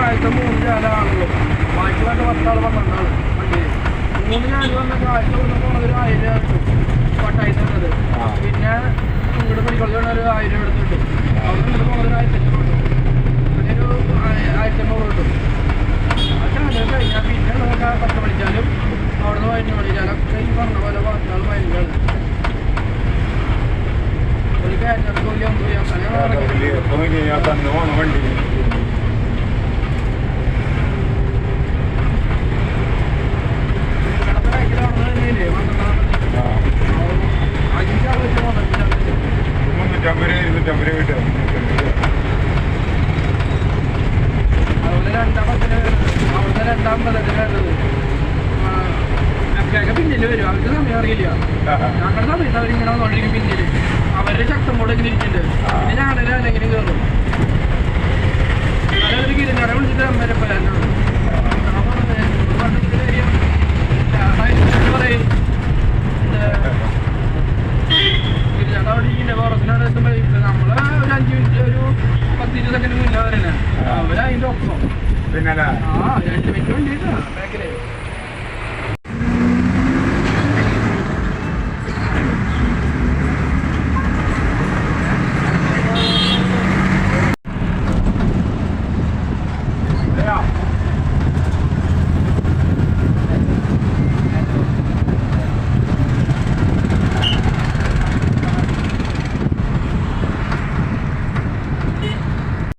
ആഴ്ച 3 ആളുകളും ബാക്കി വന്ന 10 ആൾ 12 ആൾ വണ്ടി 3 ഞാൻ വന്ന ആഴ്ച പോണത് 1000 പട്ടായിട്ടുണ്ട് പിന്നെ ഇങ്ങോട്ട് പഠിക്കൊള്ളുന്ന ഒരു 1000 എടുത്തിട്ടുണ്ട് അവിടെ നിന്ന് പോകുന്നത് 1500 പിന്നെ ഒരു 1500 കിട്ടും അത് കഴിഞ്ഞാൽ പിന്നെ നമുക്ക് 10 പഠിച്ചാലും അവിടെ നിന്ന് 15 പഠിച്ചാലൊക്കെ ഈ പറഞ്ഞ പോലെ 10 ആൾ 15 ആൾ ഒരു കാറ്റർ കൂലി ഒന്നും ചെയ്യാൻ വണ്ടി പിന്നില് വരും അവർക്ക് സമയം അറിയില്ല ഞങ്ങളുടെ സമയത്ത് അവരിങ്ങനെ വന്നോണ്ടിരിക്കും പിന്നില് അവരുടെ ശക്തം കൂടെ ഇങ്ങനെ ഇരിക്കുന്നുണ്ട് പിന്നെ ഞാനല്ല അല്ലെങ്കിലും കയറും അതൊരു കിരുന്നേരെ വിളിച്ചിട്ട് അമ്മരപ്പോ പറയും ഗിരിജാട്ട അവിടെ ഇരിക്കണ്ടേ പുറത്തിനവിടെ എത്തുമ്പോ നമ്മള് ഒരു 5 മിനിറ്റ് ഒരു 10-20 സെക്കൻഡ് മുന്നേ വരണേ അവരതിന്റെ ഒപ്പം പിന്നെ 2 മിനിറ്റ് വേണ്ടിട്ടാ ബാക്കില്